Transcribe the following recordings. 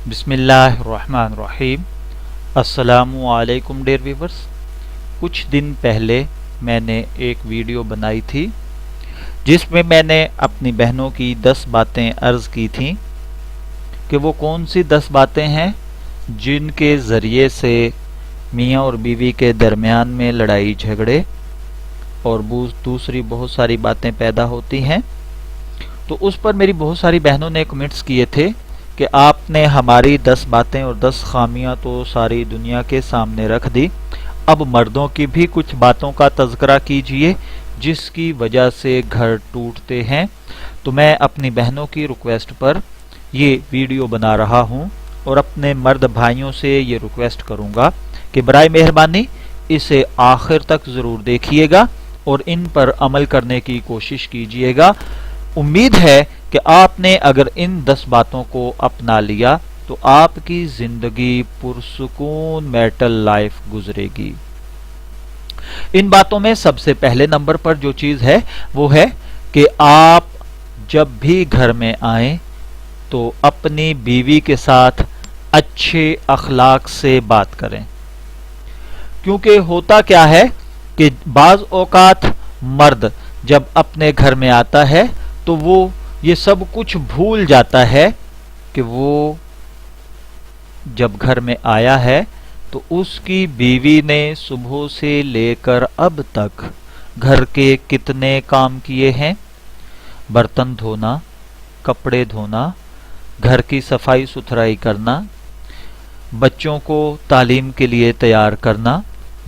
بسم اللہ الرحمن الرحیم۔ السلام علیکم ڈیئر ویورز۔ کچھ دن پہلے میں نے ایک ویڈیو بنائی تھی جس میں میں نے اپنی بہنوں کی 10 باتیں عرض کی تھیں کہ وہ کون سی 10 باتیں ہیں جن کے ذریعے سے میاں اور بیوی کے درمیان میں لڑائی جھگڑے اور دوسری بہت ساری باتیں پیدا ہوتی ہیں۔ تو اس پر میری بہت ساری بہنوں نے کمنٹس کیے تھے کہ آپ نے ہماری 10 باتیں اور 10 خامیاں تو ساری دنیا کے سامنے رکھ دی، اب مردوں کی بھی کچھ باتوں کا تذکرہ کیجئے جس کی وجہ سے گھر ٹوٹتے ہیں۔ تو میں اپنی بہنوں کی ریکویسٹ پر یہ ویڈیو بنا رہا ہوں اور اپنے مرد بھائیوں سے یہ ریکویسٹ کروں گا کہ برائے مہربانی اسے آخر تک ضرور دیکھیے گا اور ان پر عمل کرنے کی کوشش کیجئے گا۔ امید ہے کہ آپ نے اگر ان 10 باتوں کو اپنا لیا تو آپ کی زندگی پرسکون میرٹل لائف گزرے گی۔ ان باتوں میں سب سے پہلے نمبر پر جو چیز ہے وہ ہے کہ آپ جب بھی گھر میں آئیں تو اپنی بیوی کے ساتھ اچھے اخلاق سے بات کریں، کیونکہ ہوتا کیا ہے کہ بعض اوقات مرد جب اپنے گھر میں آتا ہے تو وہ یہ سب کچھ بھول جاتا ہے کہ وہ جب گھر میں آیا ہے تو اس کی بیوی نے صبح سے لے کر اب تک گھر کے کتنے کام کیے ہیں، برتن دھونا، کپڑے دھونا، گھر کی صفائی ستھرائی کرنا، بچوں کو تعلیم کے لیے تیار کرنا،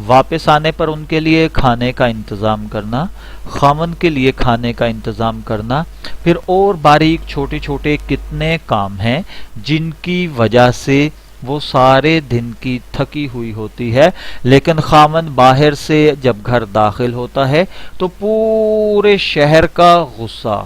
واپس آنے پر ان کے لیے کھانے کا انتظام کرنا، خاوند کے لیے کھانے کا انتظام کرنا، پھر اور باریک چھوٹے چھوٹے کتنے کام ہیں جن کی وجہ سے وہ سارے دن کی تھکی ہوئی ہوتی ہے، لیکن خاوند باہر سے جب گھر داخل ہوتا ہے تو پورے شہر کا غصہ،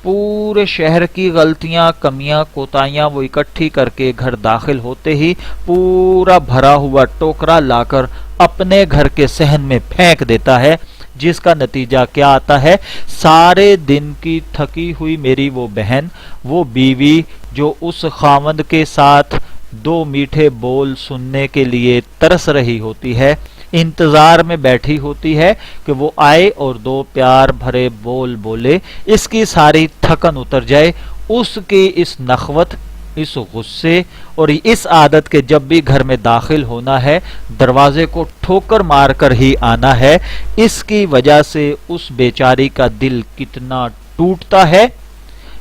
پورے شہر کی غلطیاں، کمیاں، کوتاہیاں وہ اکٹھی کر کے گھر داخل ہوتے ہی پورا بھرا ہوا ٹوکرا لا کر اپنے گھر کے صحن میں پھینک دیتا ہے، جس کا نتیجہ کیا آتا ہے؟ سارے دن کی تھکی ہوئی میری وہ بہن، وہ بیوی جو اس خاوند کے ساتھ 2 میٹھے بول سننے کے لیے ترس رہی ہوتی ہے، انتظار میں بیٹھی ہوتی ہے کہ وہ آئے اور 2 پیار بھرے بول بولے، اس کی ساری تھکن اتر جائے، اس کی اس نخوت، اس غصے اور اس عادت کے جب بھی گھر میں داخل ہونا ہے دروازے کو ٹھوکر مار کر ہی آنا ہے، اس کی وجہ سے اس بیچاری کا دل کتنا ٹوٹتا ہے،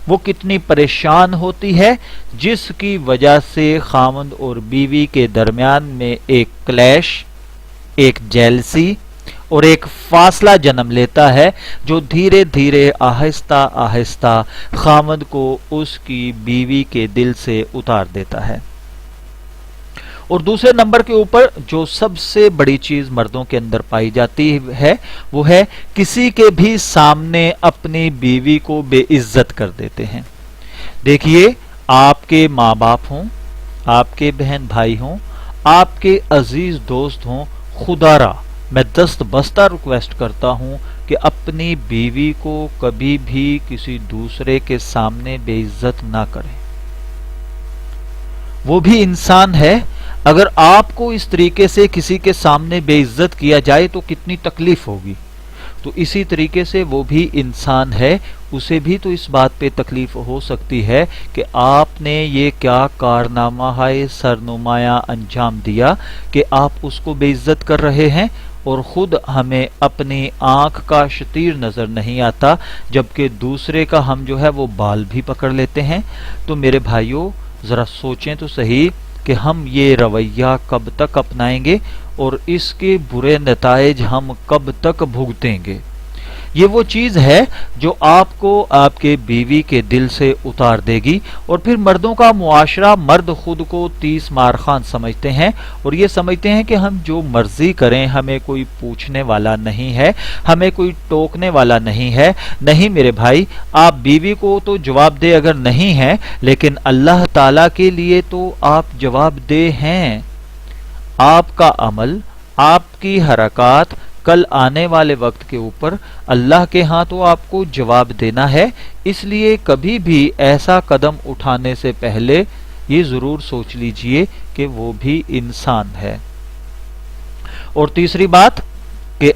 وہ کتنی پریشان ہوتی ہے، جس کی وجہ سے خاوند اور بیوی کے درمیان میں ایک کلیش، ایک جیلسی اور ایک فاصلہ جنم لیتا ہے جو دھیرے دھیرے آہستہ آہستہ خاوند کو اس کی بیوی کے دل سے اتار دیتا ہے۔ اور دوسرے نمبر کے اوپر جو سب سے بڑی چیز مردوں کے اندر پائی جاتی ہے وہ ہے کسی کے بھی سامنے اپنی بیوی کو بے عزت کر دیتے ہیں۔ دیکھیے، آپ کے ماں باپ ہوں، آپ کے بہن بھائی ہوں، آپ کے عزیز دوست ہوں، خدا را میں دست بستہ ریکویسٹ کرتا ہوں کہ اپنی بیوی کو کبھی بھی کسی دوسرے کے سامنے بے عزت نہ کریں۔ وہ بھی انسان ہے، اگر آپ کو اس طریقے سے کسی کے سامنے بے عزت کیا جائے تو کتنی تکلیف ہوگی، تو اسی طریقے سے وہ بھی انسان ہے، اسے بھی تو اس بات پہ تکلیف ہو سکتی ہے کہ آپ نے یہ کیا کارنامہ ہے سرنمایاں انجام دیا کہ آپ اس کو بے عزت کر رہے ہیں، اور خود ہمیں اپنی آنکھ کا شتیر نظر نہیں آتا جبکہ دوسرے کا ہم جو ہے وہ بال بھی پکڑ لیتے ہیں۔ تو میرے بھائیوں ذرا سوچیں تو صحیح کہ ہم یہ رویہ کب تک اپنائیں گے اور اس کے برے نتائج ہم کب تک بھگتیں گے۔ یہ وہ چیز ہے جو آپ کو آپ کے بیوی کے دل سے اتار دے گی، اور پھر مردوں کا معاشرہ، مرد خود کو 30 مار خان سمجھتے ہیں اور یہ سمجھتے ہیں کہ ہم جو مرضی کریں ہمیں کوئی پوچھنے والا نہیں ہے، ہمیں کوئی ٹوکنے والا نہیں ہے۔ نہیں میرے بھائی، آپ بیوی کو تو جواب دہ اگر نہیں ہیں لیکن اللہ تعالی کے لیے تو آپ جواب دہ ہیں۔ آپ کا عمل، آپ کی حرکات کل آنے والے وقت کے اوپر اللہ کے ہاں تو آپ کو جواب دینا ہے، اس لیے کبھی بھی ایسا قدم اٹھانے سے پہلے یہ ضرور سوچ لیجئے کہ وہ بھی انسان ہے۔ اور تیسری بات کہ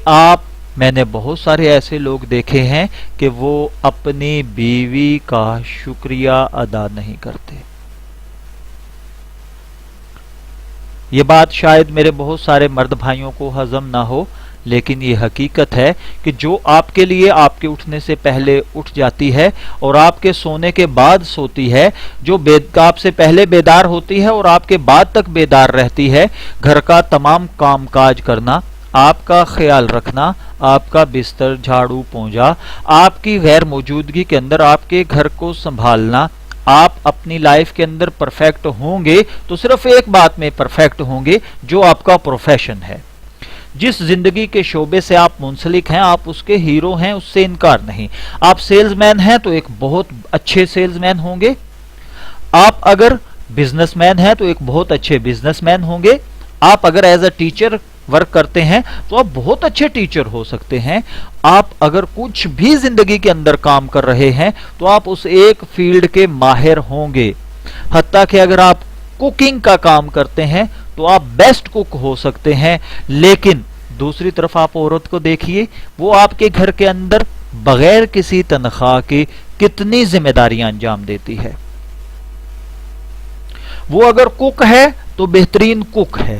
میں نے بہت سارے ایسے لوگ دیکھے ہیں کہ وہ اپنی بیوی کا شکریہ ادا نہیں کرتے۔ یہ بات شاید میرے بہت سارے مرد بھائیوں کو ہضم نہ ہو، لیکن یہ حقیقت ہے کہ جو آپ کے لیے آپ کے اٹھنے سے پہلے اٹھ جاتی ہے اور آپ کے سونے کے بعد سوتی ہے، جو آپ سے پہلے بیدار ہوتی ہے اور آپ کے بعد تک بیدار رہتی ہے، گھر کا تمام کام کاج کرنا، آپ کا خیال رکھنا، آپ کا بستر جھاڑو پونجا، آپ کی غیر موجودگی کے اندر آپ کے گھر کو سنبھالنا، آپ اپنی لائف کے اندر پرفیکٹ ہوں گے تو صرف ایک بات میں پرفیکٹ ہوں گے، جو آپ کا پروفیشن ہے۔ جس زندگی کے شعبے سے آپ منسلک ہیں، آپ اس کے ہیرو ہیں، اس سے انکار نہیں۔ آپ سیلز مین ہیں تو ایک بہت اچھے سیلز مین ہوں گے، آپ اگر بزنس مین ہیں تو ایک بہت اچھے بزنس مین ہوں گے، آپ اگر ایز اے ٹیچر ورک کرتے ہیں تو آپ بہت اچھے ٹیچر ہو سکتے ہیں، آپ اگر کچھ بھی زندگی کے اندر کام کر رہے ہیں تو آپ اس ایک فیلڈ کے ماہر ہوں گے۔ حتیٰ کہ اگر آپ کوکنگ کا کام کرتے ہیں تو آپ بیسٹ کوک ہو سکتے ہیں، لیکن دوسری طرف آپ عورت کو دیکھیے، وہ آپ کے گھر کے اندر بغیر کسی تنخواہ کے کتنی ذمہ داریاں انجام دیتی ہے۔ وہ اگر کوک ہے تو بہترین کوک ہے،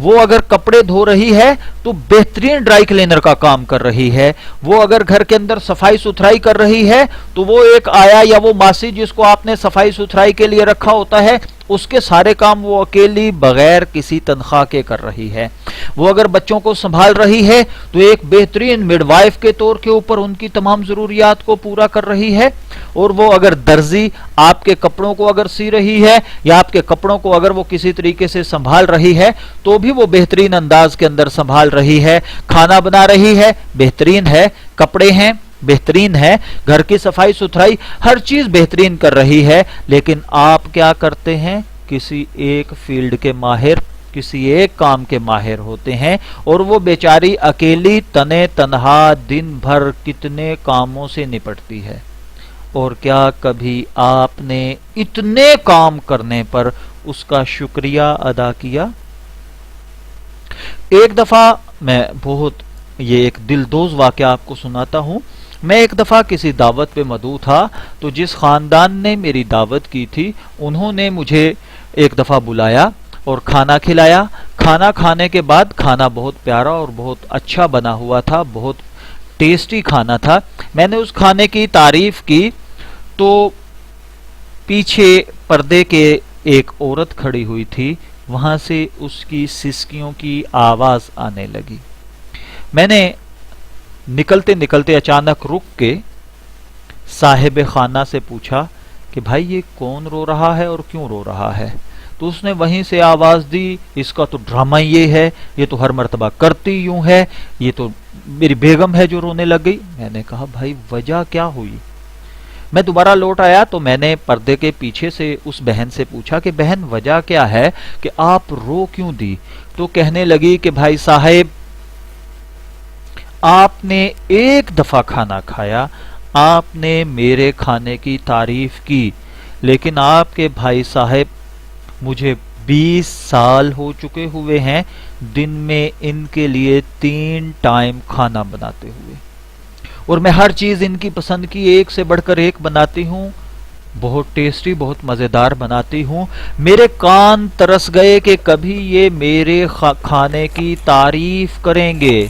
وہ اگر کپڑے دھو رہی ہے تو بہترین ڈرائی کلینر کا کام کر رہی ہے، وہ اگر گھر کے اندر صفائی ستھرائی کر رہی ہے تو وہ ایک آیا یا وہ ماسی جس کو آپ نے صفائی ستھرائی کے لیے رکھا ہوتا ہے، اس کے سارے کام وہ اکیلی بغیر کسی تنخواہ کے کر رہی ہے۔ وہ اگر بچوں کو سنبھال رہی ہے تو ایک بہترین مڈ وائف کے طور کے اوپر ان کی تمام ضروریات کو پورا کر رہی ہے۔ اور وہ اگر درزی آپ کے کپڑوں کو اگر سی رہی ہے یا آپ کے کپڑوں کو اگر وہ کسی طریقے سے سنبھال رہی ہے تو بھی وہ بہترین انداز کے اندر سنبھال رہی ہے۔ کھانا بنا رہی ہے، بہترین ہے، کپڑے ہیں بہترین ہے، گھر کی صفائی ستھرائی ہر چیز بہترین کر رہی ہے، لیکن آپ کیا کرتے ہیں؟ کسی ایک فیلڈ کے ماہر، کسی ایک کام کے ماہر ہوتے ہیں، اور وہ بیچاری اکیلی تنے تنہا دن بھر کتنے کاموں سے نپٹتی ہے۔ اور کیا کبھی آپ نے اتنے کام کرنے پر اس کا شکریہ ادا کیا؟ ایک دفعہ میں یہ ایک دلدوز واقعہ آپ کو سناتا ہوں۔ میں ایک دفعہ کسی دعوت پہ مدعو تھا، تو جس خاندان نے میری دعوت کی تھی انہوں نے مجھے ایک دفعہ بلایا اور کھانا کھلایا۔ کھانا کھانے کے بعد، کھانا بہت پیارا اور بہت اچھا بنا ہوا تھا، بہت ٹیسٹی کھانا تھا۔ میں نے اس کھانے کی تعریف کی تو پیچھے پردے کے ایک عورت کھڑی ہوئی تھی، وہاں سے اس کی سسکیوں کی آواز آنے لگی۔ میں نے نکلتے نکلتے اچانک رک کے صاحب خانہ سے پوچھا کہ بھائی یہ کون رو رہا ہے اور کیوں رو رہا ہے؟ تو اس نے وہیں سے آواز دی، اس کا تو ڈرامہ یہ ہے، یہ تو ہر مرتبہ کرتی یوں ہے، یہ تو میری بیگم ہے جو رونے لگ گئی۔ میں نے کہا بھائی وجہ کیا ہوئی؟ میں دوبارہ لوٹ آیا تو میں نے پردے کے پیچھے سے اس بہن سے پوچھا کہ بہن وجہ کیا ہے کہ آپ رو کیوں دی؟ تو کہنے لگی کہ بھائی صاحب، آپ نے ایک دفعہ کھانا کھایا، آپ نے میرے کھانے کی تعریف کی، لیکن آپ کے بھائی صاحب مجھے 20 سال ہو چکے ہوئے ہیں دن میں ان کے لیے 3 ٹائم کھانا بناتے ہوئے، اور میں ہر چیز ان کی پسند کی ایک سے بڑھ کر ایک بناتی ہوں، بہت ٹیسٹی، بہت مزیدار بناتی ہوں۔ میرے کان ترس گئے کہ کبھی یہ میرے کھانے کی تعریف کریں گے۔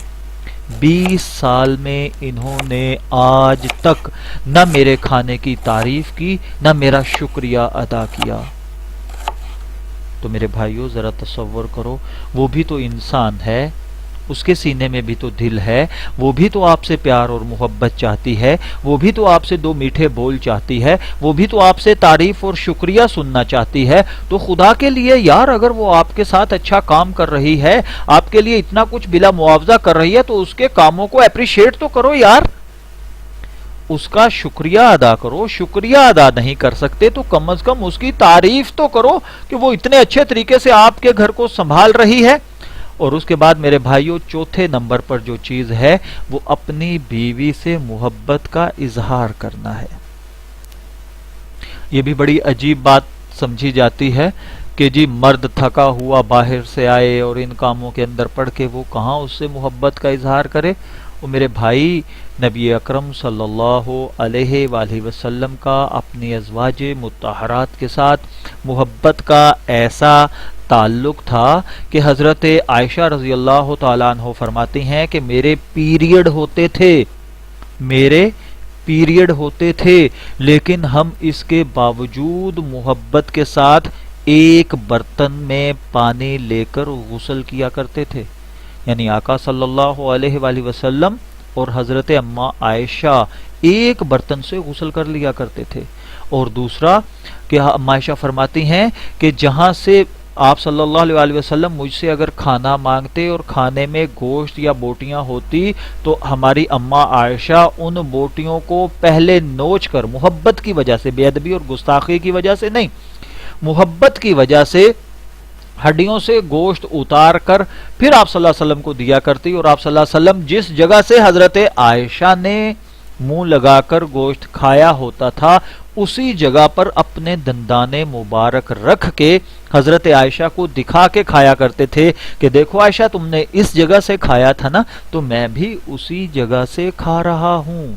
20 سال میں انہوں نے آج تک نہ میرے کھانے کی تعریف کی، نہ میرا شکریہ ادا کیا۔ تو میرے بھائیوں ذرا تصور کرو، وہ بھی تو انسان ہے، اس کے سینے میں بھی تو دل ہے، وہ بھی تو آپ سے پیار اور محبت چاہتی ہے، وہ بھی تو آپ سے 2 میٹھے بول چاہتی ہے، وہ بھی تو آپ سے تعریف اور شکریہ سننا چاہتی ہے۔ تو خدا کے لیے یار، اگر وہ آپ کے ساتھ اچھا کام کر رہی ہے، آپ کے لیے اتنا کچھ بلا معاوضہ کر رہی ہے، تو اس کے کاموں کو اپریشیٹ تو کرو یار، اس کا شکریہ ادا کرو۔ شکریہ ادا نہیں کر سکتے تو کم از کم اس کی تعریف تو کرو کہ وہ اتنے اچھے طریقے سے آپ کے گھر کو سنبھال رہی ہے۔ اور اس کے بعد میرے بھائیوں، چوتھے نمبر پر جو چیز ہے وہ اپنی بیوی سے محبت کا اظہار کرنا ہے۔ یہ بھی بڑی عجیب بات سمجھی جاتی ہے کہ جی مرد تھکا ہوا باہر سے آئے اور ان کاموں کے اندر پڑ کے وہ کہاں اس سے محبت کا اظہار کرے. وہ میرے بھائی نبی اکرم صلی اللہ علیہ وآلہ وسلم کا اپنی ازواج مطہرات کے ساتھ محبت کا ایسا تعلق تھا کہ حضرت عائشہ رضی اللہ تعالیٰ عنہ فرماتی ہیں کہ میرے پیریڈ ہوتے تھے لیکن ہم اس کے باوجود محبت کے ساتھ ایک برتن میں پانی لے کر غسل کیا کرتے تھے. یعنی آقا صلی اللہ علیہ وآلہ وسلم اور حضرت اماں عائشہ ایک برتن سے غسل کر لیا کرتے تھے. اور دوسرا کہ اماں عائشہ فرماتی ہیں کہ جہاں سے آپ صلی اللہ علیہ وآلہ وسلم مجھ سے اگر کھانا مانگتے اور کھانے میں گوشت یا بوٹیاں ہوتی تو ہماری اماں عائشہ ان بوٹیوں کو پہلے نوچ کر محبت کی وجہ سے، بے ادبی اور گستاخی کی وجہ سے نہیں، محبت کی وجہ سے ہڈیوں سے گوشت اتار کر پھر آپ صلی اللہ علیہ وسلم کو دیا کرتی. اور آپ صلی اللہ علیہ وسلم جس جگہ سے حضرت عائشہ نے منہ لگا کر گوشت کھایا ہوتا تھا اسی جگہ پر اپنے دندان مبارک رکھ کے حضرت عائشہ کو دکھا کے کھایا کرتے تھے کہ دیکھو عائشہ تم نے اس جگہ سے کھایا تھا نا، تو میں بھی اسی جگہ سے کھا رہا ہوں.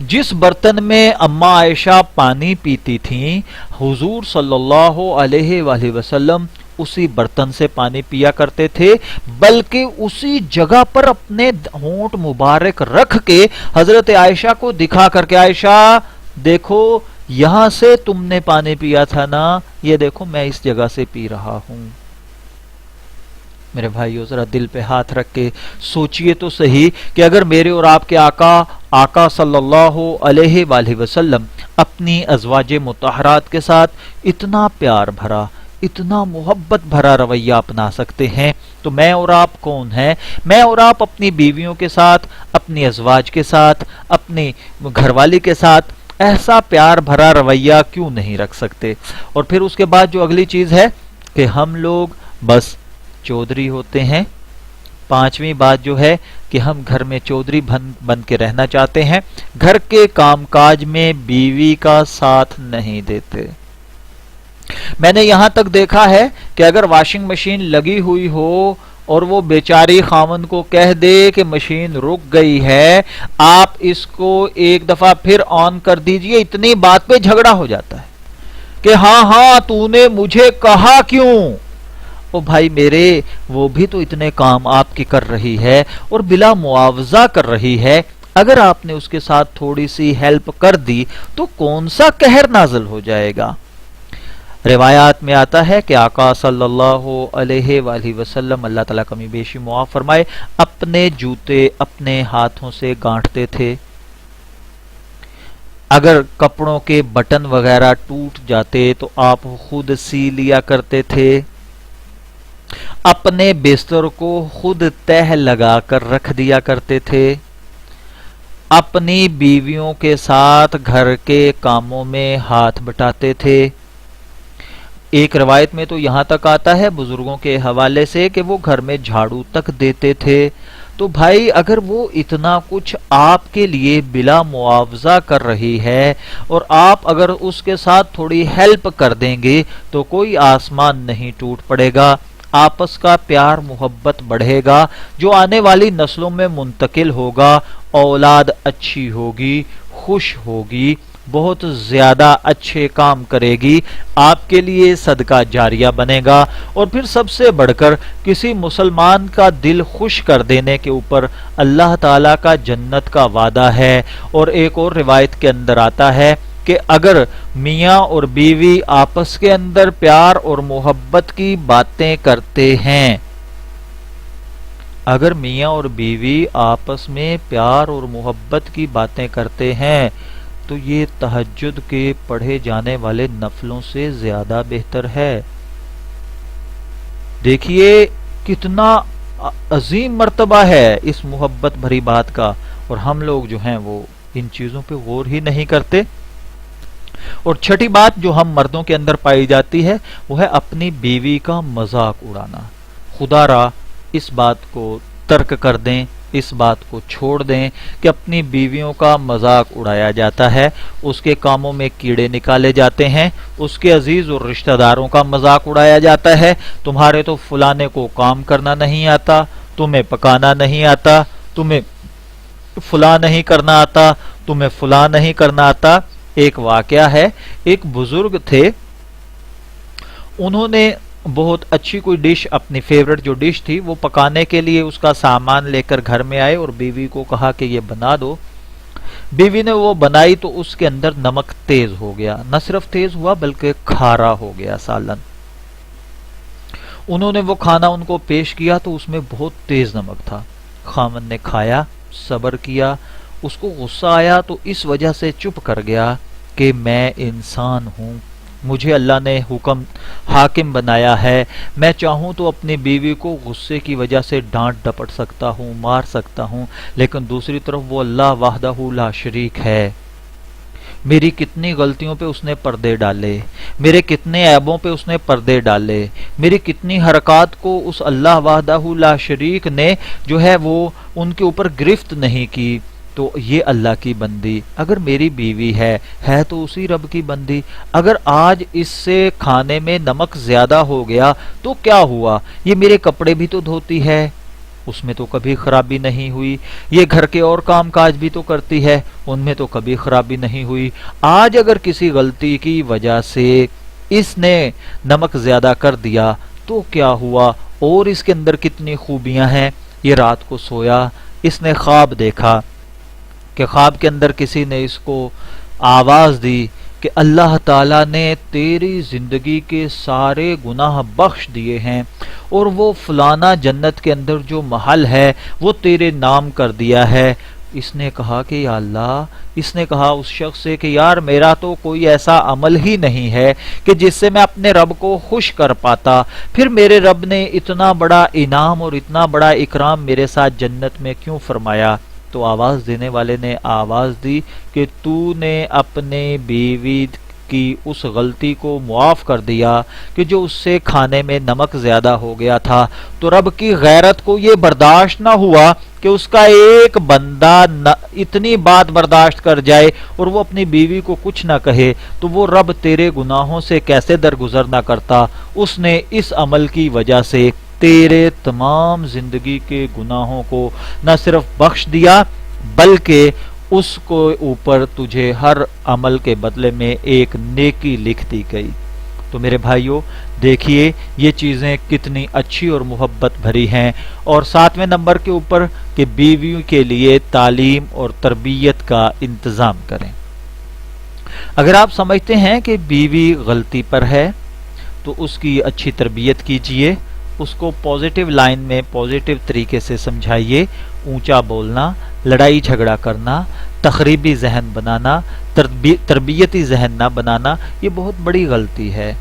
جس برتن میں اماں عائشہ پانی پیتی تھیں حضور صلی اللہ علیہ وآلہ وسلم اسی برتن سے پانی پیا کرتے تھے، بلکہ اسی جگہ پر اپنے ہونٹ مبارک رکھ کے حضرت عائشہ کو دکھا کر کے عائشہ دیکھو یہاں سے تم نے پانی پیا تھا نا، یہ دیکھو میں اس جگہ سے پی رہا ہوں. میرے بھائیو ذرا دل پہ ہاتھ رکھ کے سوچئے تو صحیح کہ اگر میرے اور آپ کے آقا صلی اللہ علیہ وآلہ وسلم اپنی ازواج مطہرات کے ساتھ اتنا پیار بھرا، اتنا محبت بھرا رویہ اپنا سکتے ہیں تو میں اور آپ کون ہیں؟ میں اور آپ اپنی بیویوں کے ساتھ، اپنی ازواج کے ساتھ، اپنی گھر والی کے ساتھ ایسا پیار بھرا رویہ کیوں نہیں رکھ سکتے؟ اور پھر اس کے بعد جو اگلی چیز ہے کہ ہم لوگ بس چودھری ہوتے ہیں. پانچویں بات جو ہے کہ ہم گھر میں چودھری بن کے رہنا چاہتے ہیں، گھر کے کام کاج میں بیوی کا ساتھ نہیں دیتے. میں نے یہاں تک دیکھا ہے کہ اگر واشنگ مشین لگی ہوئی ہو اور وہ بیچاری خاوند کو کہہ دے کہ مشین رک گئی ہے، آپ اس کو ایک دفعہ پھر آن کر دیجئے، اتنی بات پہ جھگڑا ہو جاتا ہے کہ ہاں تو نے مجھے کہا کیوں؟ او بھائی میرے، وہ بھی تو اتنے کام آپ کی کر رہی ہے اور بلا معاوضہ کر رہی ہے، اگر آپ نے اس کے ساتھ تھوڑی سی ہیلپ کر دی تو کون سا قہر نازل ہو جائے گا؟ روایات میں آتا ہے کہ آقا صلی اللہ علیہ وآلہ وسلم، اللہ تعالیٰ کمی بیشی معاف فرمائے، اپنے جوتے اپنے ہاتھوں سے گانٹھتے تھے. اگر کپڑوں کے بٹن وغیرہ ٹوٹ جاتے تو آپ خود سی لیا کرتے تھے. اپنے بستر کو خود تہ لگا کر رکھ دیا کرتے تھے. اپنی بیویوں کے ساتھ گھر کے کاموں میں ہاتھ بٹاتے تھے. ایک روایت میں تو یہاں تک آتا ہے بزرگوں کے حوالے سے کہ وہ گھر میں جھاڑو تک دیتے تھے. تو بھائی اگر وہ اتنا کچھ آپ کے لیے بلا معاوضہ کر رہی ہے اور آپ اگر اس کے ساتھ تھوڑی ہیلپ کر دیں گے تو کوئی آسمان نہیں ٹوٹ پڑے گا، آپس کا پیار محبت بڑھے گا، جو آنے والی نسلوں میں منتقل ہوگا، اولاد اچھی ہوگی، خوش ہوگی، بہت زیادہ اچھے کام کرے گی، آپ کے لیے صدقہ جاریہ بنے گا. اور پھر سب سے بڑھ کر کسی مسلمان کا دل خوش کر دینے کے اوپر اللہ تعالیٰ کا جنت کا وعدہ ہے. اور ایک اور روایت کے اندر آتا ہے کہ اگر میاں اور بیوی آپس کے اندر پیار اور محبت کی باتیں کرتے ہیں، اگر میاں اور بیوی آپس میں پیار اور محبت کی باتیں کرتے ہیں تو یہ تہجد کے پڑھے جانے والے نفلوں سے زیادہ بہتر ہے. دیکھیے کتنا عظیم مرتبہ ہے اس محبت بھری بات کا، اور ہم لوگ جو ہیں وہ ان چیزوں پہ غور ہی نہیں کرتے. اور چھٹی بات جو ہم مردوں کے اندر پائی جاتی ہے وہ ہے اپنی بیوی کا مذاق اڑانا. خدا را اس بات کو ترک کر دیں، اس بات کو چھوڑ دیں کہ اپنی بیویوں کا مذاق اڑایا جاتا ہے، اس کے کاموں میں کیڑے نکالے جاتے ہیں، اس کے عزیز اور رشتہ داروں کا مذاق اڑایا جاتا ہے۔ تمہارے تو فلانے کو کام کرنا نہیں آتا، تمہیں پکانا نہیں آتا، تمہیں فلاں نہیں کرنا آتا، تمہیں فلاں نہیں کرنا آتا۔ ایک واقعہ ہے، ایک بزرگ تھے، انہوں نے بہت اچھی کوئی ڈش، اپنی فیورٹ جو ڈش تھی وہ پکانے کے لیے اس کا سامان لے کر گھر میں آئے اور بیوی کو کہا کہ یہ بنا دو۔ بیوی نے وہ بنائی تو اس کے اندر نمک تیز ہو گیا، نہ صرف تیز ہوا بلکہ کھارا ہو گیا سالن۔ انہوں نے وہ کھانا ان کو پیش کیا تو اس میں بہت تیز نمک تھا۔ خاوند نے کھایا، صبر کیا، اس کو غصہ آیا تو اس وجہ سے چپ کر گیا کہ میں انسان ہوں، مجھے اللہ نے حاکم بنایا ہے، میں چاہوں تو اپنی بیوی کو غصے کی وجہ سے ڈانٹ ڈپٹ سکتا ہوں، مار سکتا ہوں، لیکن دوسری طرف وہ اللہ وحدہ لا شریک ہے۔ میری کتنی غلطیوں پہ اس نے پردے ڈالے، میرے کتنے عیبوں پہ اس نے پردے ڈالے، میری کتنی حرکات کو اس اللہ وحدہ لا شریک نے جو ہے وہ ان کے اوپر گرفت نہیں کی۔ تو یہ اللہ کی بندی، اگر میری بیوی ہے تو اسی رب کی بندی۔ اگر آج اس سے کھانے میں نمک زیادہ ہو گیا تو کیا ہوا، یہ میرے کپڑے بھی تو دھوتی ہے، اس میں تو کبھی خرابی نہیں ہوئی، یہ گھر کے اور کام کاج بھی تو کرتی ہے، ان میں تو کبھی خرابی نہیں ہوئی۔ آج اگر کسی غلطی کی وجہ سے اس نے نمک زیادہ کر دیا تو کیا ہوا، اور اس کے اندر کتنی خوبیاں ہیں۔ یہ رات کو سویا، اس نے خواب دیکھا کہ خواب کے اندر کسی نے اس کو آواز دی کہ اللہ تعالیٰ نے تیری زندگی کے سارے گناہ بخش دیے ہیں اور وہ فلانا جنت کے اندر جو محل ہے وہ تیرے نام کر دیا ہے۔ اس نے کہا کہ یا اللہ، اس نے کہا اس شخص سے کہ یار میرا تو کوئی ایسا عمل ہی نہیں ہے کہ جس سے میں اپنے رب کو خوش کر پاتا، پھر میرے رب نے اتنا بڑا انعام اور اتنا بڑا اکرام میرے ساتھ جنت میں کیوں فرمایا؟ تو آواز دینے والے نے آواز دی کہ تو نے اپنے بیوی کی اس غلطی کو معاف کر دیا کہ جو اس سے کھانے میں نمک زیادہ ہو گیا تھا، تو رب کی غیرت کو یہ برداشت نہ ہوا کہ اس کا ایک بندہ اتنی بات برداشت کر جائے اور وہ اپنی بیوی کو کچھ نہ کہے، تو وہ رب تیرے گناہوں سے کیسے درگزر نہ کرتا۔ اس نے اس عمل کی وجہ سے تیرے تمام زندگی کے گناہوں کو نہ صرف بخش دیا بلکہ اس کو اوپر تجھے ہر عمل کے بدلے میں ایک نیکی لکھ دی گئی۔ تو میرے بھائیوں دیکھیے یہ چیزیں کتنی اچھی اور محبت بھری ہیں۔ اور 7ویں نمبر کے اوپر کہ بیویوں کے لیے تعلیم اور تربیت کا انتظام کریں۔ اگر آپ سمجھتے ہیں کہ بیوی غلطی پر ہے تو اس کی اچھی تربیت کیجیے، اس کو پازیٹیو لائن میں پازیٹیو طریقے سے سمجھائیے۔ اونچا بولنا، لڑائی جھگڑا کرنا، تخریبی ذہن بنانا، تربیتی ذہن نہ بنانا، یہ بہت بڑی غلطی ہے۔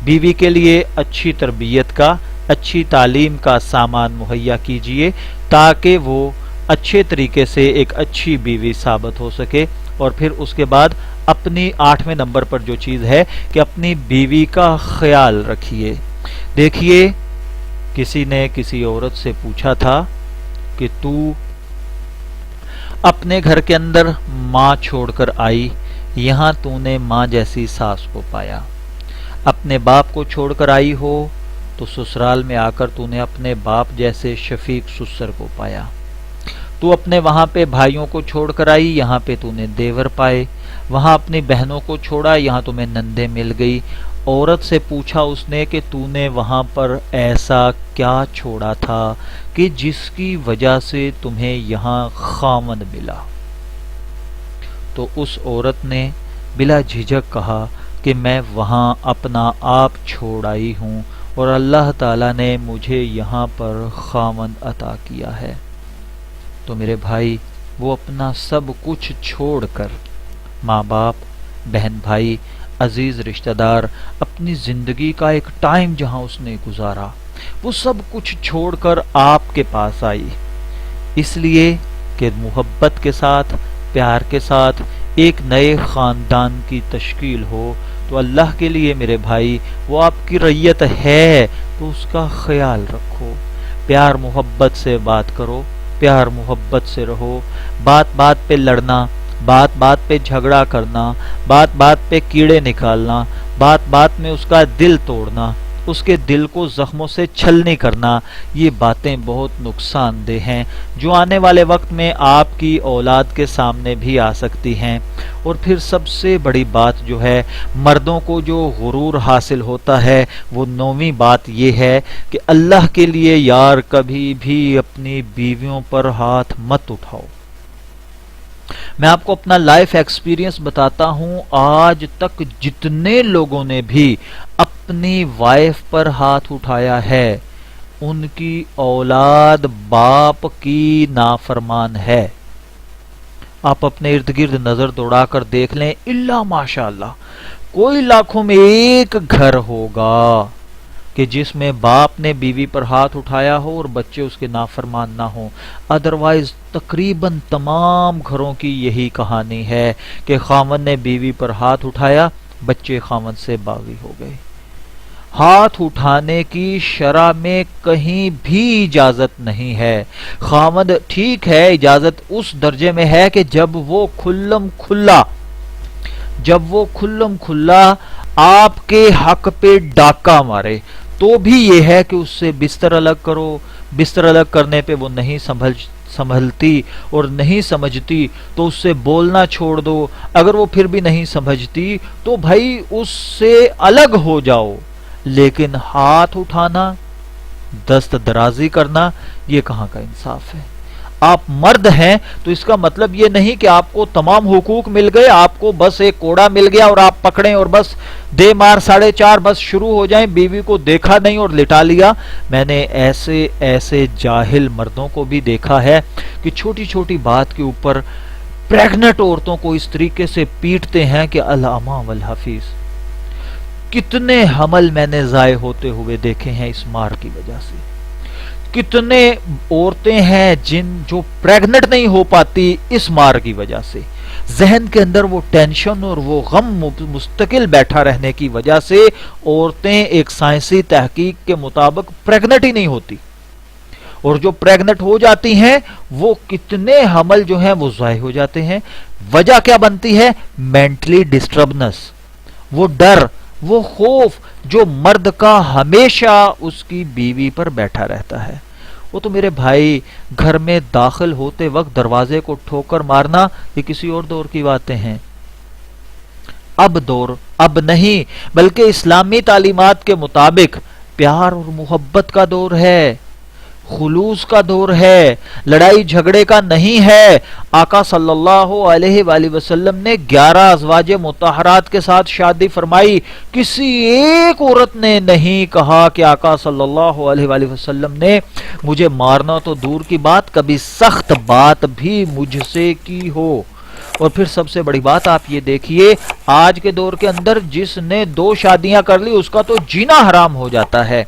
بیوی کے لیے اچھی تربیت کا، اچھی تعلیم کا سامان مہیا کیجیے تاکہ وہ اچھے طریقے سے ایک اچھی بیوی ثابت ہو سکے۔ اور پھر اس کے بعد اپنی 8ویں نمبر پر جو چیز ہے کہ اپنی بیوی کا خیال رکھیے۔ دیکھیے کسی نے کسی عورت سے پوچھا تھا کہ تو اپنے گھر کے اندر ماں چھوڑ کر آئی، یہاں تو نے ماں جیسی ساس کو پایا، اپنے باپ کو چھوڑ کر آئی ہو تو سسرال میں آ کر تو نے اپنے باپ جیسے شفیق سسر کو پایا، تو اپنے وہاں پہ بھائیوں کو چھوڑ کر آئی، یہاں پہ تو نے دیور پائے، وہاں اپنی بہنوں کو چھوڑا، یہاں تمہیں نندے مل گئی۔ عورت سے پوچھا اس نے کہ تو نے وہاں پر ایسا کیا چھوڑا تھا کہ جس کی وجہ سے تمہیں یہاں خاوند ملا؟ تو اس عورت نے بلا جھجک کہا کہ میں وہاں اپنا آپ چھوڑ آئی ہوں اور اللہ تعالیٰ نے مجھے یہاں پر خاوند عطا کیا ہے۔ تو میرے بھائی وہ اپنا سب کچھ چھوڑ کر، ماں باپ، بہن بھائی، عزیز رشتہ دار، اپنی زندگی کا ایک ٹائم جہاں اس نے گزارا، وہ سب کچھ چھوڑ کر آپ کے پاس آئی، اس لیے کہ محبت کے ساتھ، پیار کے ساتھ ایک نئے خاندان کی تشکیل ہو۔ تو اللہ کے لیے میرے بھائی وہ آپ کی رعیت ہے تو اس کا خیال رکھو، پیار محبت سے بات کرو، پیار محبت سے رہو. بات بات پہ لڑنا، بات بات پہ جھگڑا کرنا، بات بات پہ کیڑے نکالنا، بات بات میں اس کا دل توڑنا، اس کے دل کو زخموں سے چھلنی کرنا، یہ باتیں بہت نقصان دہ ہیں جو آنے والے وقت میں آپ کی اولاد کے سامنے بھی آ سکتی ہیں. اور پھر سب سے بڑی بات جو ہے، مردوں کو جو غرور حاصل ہوتا ہے، وہ 9ویں بات یہ ہے کہ اللہ کے لیے یار کبھی بھی اپنی بیویوں پر ہاتھ مت اٹھاؤ. میں آپ کو اپنا لائف ایکسپیرینس بتاتا ہوں. آج تک جتنے لوگوں نے بھی اپنی وائف پر ہاتھ اٹھایا ہے، ان کی اولاد باپ کی نافرمان ہے. آپ اپنے ارد گرد نظر دوڑا کر دیکھ لیں، الا ماشاء اللہ کوئی لاکھوں میں ایک گھر ہوگا کہ جس میں باپ نے بیوی پر ہاتھ اٹھایا ہو اور بچے اس کے نافرمان نہ ہوں. ادروائز تقریباً تمام گھروں کی یہی کہانی ہے کہ خاوند نے بیوی پر ہاتھ اٹھایا، بچے خاوند سے باغی ہو گئے. ہاتھ اٹھانے کی شرع میں کہیں بھی اجازت نہیں ہے. خاوند ٹھیک ہے، اجازت اس درجے میں ہے کہ جب وہ کھلم کھلا آپ کے حق پہ ڈاکہ مارے تو بھی یہ ہے کہ اس سے بستر الگ کرو. بستر الگ کرنے پہ وہ نہیں سنبھلتی اور نہیں سمجھتی تو اس سے بولنا چھوڑ دو. اگر وہ پھر بھی نہیں سمجھتی تو بھائی اس سے الگ ہو جاؤ. لیکن ہاتھ اٹھانا، دست درازی کرنا، یہ کہاں کا انصاف ہے؟ آپ مرد ہیں تو اس کا مطلب یہ نہیں کہ آپ کو تمام حقوق مل گئے، آپ کو بس ایک کوڑا مل گیا اور آپ پکڑیں اور بس دے مار 4:30 بس شروع ہو جائیں. بیوی کو دیکھا نہیں اور لٹا لیا. میں نے ایسے جاہل مردوں کو بھی دیکھا ہے کہ چھوٹی چھوٹی بات کے اوپر پریگننٹ عورتوں کو اس طریقے سے پیٹتے ہیں کہ العما والحفیظ. کتنے حمل میں نے ضائع ہوتے ہوئے دیکھے ہیں اس مار کی وجہ سے. کتنے عورتیں ہیں جو پریگننٹ نہیں ہو پاتی اس مار کی وجہ سے. ذہن کے اندر وہ ٹینشن اور وہ غم مستقل بیٹھا رہنے کی وجہ سے عورتیں ایک سائنسی تحقیق کے مطابق پریگننٹ ہی نہیں ہوتی. اور جو پریگننٹ ہو جاتی ہیں وہ کتنے حمل جو ہیں وہ ضائع ہو جاتے ہیں. وجہ کیا بنتی ہے؟ مینٹلی ڈسٹربنس، وہ ڈر، وہ خوف جو مرد کا ہمیشہ اس کی بیوی پر بیٹھا رہتا ہے. وہ تو میرے بھائی گھر میں داخل ہوتے وقت دروازے کو ٹھوکر مارنا یہ کسی اور دور کی باتیں ہیں. اب نہیں، بلکہ اسلامی تعلیمات کے مطابق پیار اور محبت کا دور ہے، خلوص کا دور ہے، لڑائی جھگڑے کا نہیں ہے. آقا صلی اللہ علیہ وآلہ وسلم نے 11 ازواج مطہرات کے ساتھ شادی فرمائی. کسی ایک عورت نے نہیں کہا کہ آقا صلی اللہ علیہ وآلہ وسلم نے مجھے مارنا تو دور کی بات، کبھی سخت بات بھی مجھ سے کی ہو. اور پھر سب سے بڑی بات آپ یہ دیکھیے، آج کے دور کے اندر جس نے 2 شادیاں کر لی اس کا تو جینا حرام ہو جاتا ہے.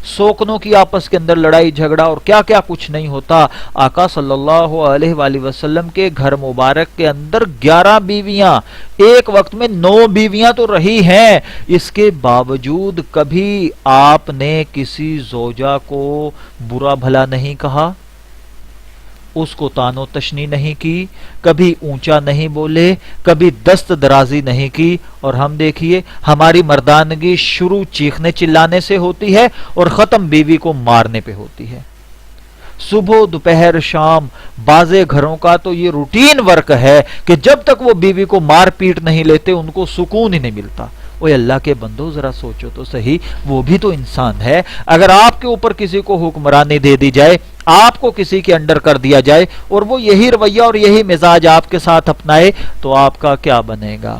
سوکنوں کی آپس کے اندر لڑائی جھگڑا اور کیا کیا کچھ نہیں ہوتا. آقا صلی اللہ علیہ وآلہ وسلم کے گھر مبارک کے اندر 11 بیویاں، ایک وقت میں 9 بیویاں تو رہی ہیں. اس کے باوجود کبھی آپ نے کسی زوجہ کو برا بھلا نہیں کہا، اس کو تان و تشنی نہیں کی، کبھی اونچا نہیں بولے، کبھی دست درازی نہیں کی. اور ہم دیکھیے ہماری مردانگی شروع چیخنے چلانے سے ہوتی ہے اور ختم بیوی کو مارنے پہ ہوتی ہے. صبح دوپہر شام بعض گھروں کا تو یہ روٹین ورک ہے کہ جب تک وہ بیوی کو مار پیٹ نہیں لیتے ان کو سکون ہی نہیں ملتا. اوے اللہ کے بندو ذرا سوچو تو صحیح، وہ بھی تو انسان ہے. اگر آپ کے اوپر کسی کو حکمرانی دے دی جائے، آپ کو کسی کے انڈر کر دیا جائے اور وہ یہی رویہ اور یہی مزاج آپ کے ساتھ اپنائے تو آپ کا کیا بنے گا؟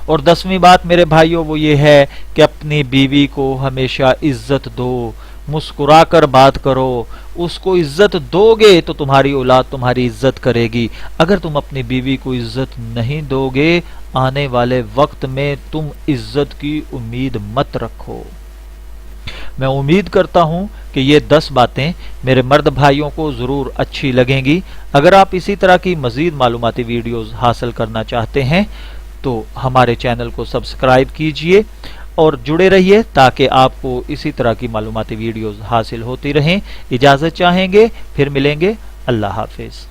اور 10ویں بات میرے بھائیوں وہ یہ ہے کہ اپنی بیوی کو ہمیشہ عزت دو، مسکرا کر بات کرو. اس کو عزت دو گے تو تمہاری اولاد تمہاری عزت کرے گی. اگر تم اپنی بیوی کو عزت نہیں دو گے، آنے والے وقت میں تم عزت کی امید مت رکھو. میں امید کرتا ہوں کہ یہ 10 باتیں میرے مرد بھائیوں کو ضرور اچھی لگیں گی. اگر آپ اسی طرح کی مزید معلوماتی ویڈیوز حاصل کرنا چاہتے ہیں تو ہمارے چینل کو سبسکرائب کیجئے. اور جڑے رہیے تاکہ آپ کو اسی طرح کی معلوماتی ویڈیوز حاصل ہوتی رہیں۔ اجازت چاہیں گے، پھر ملیں گے۔ اللہ حافظ۔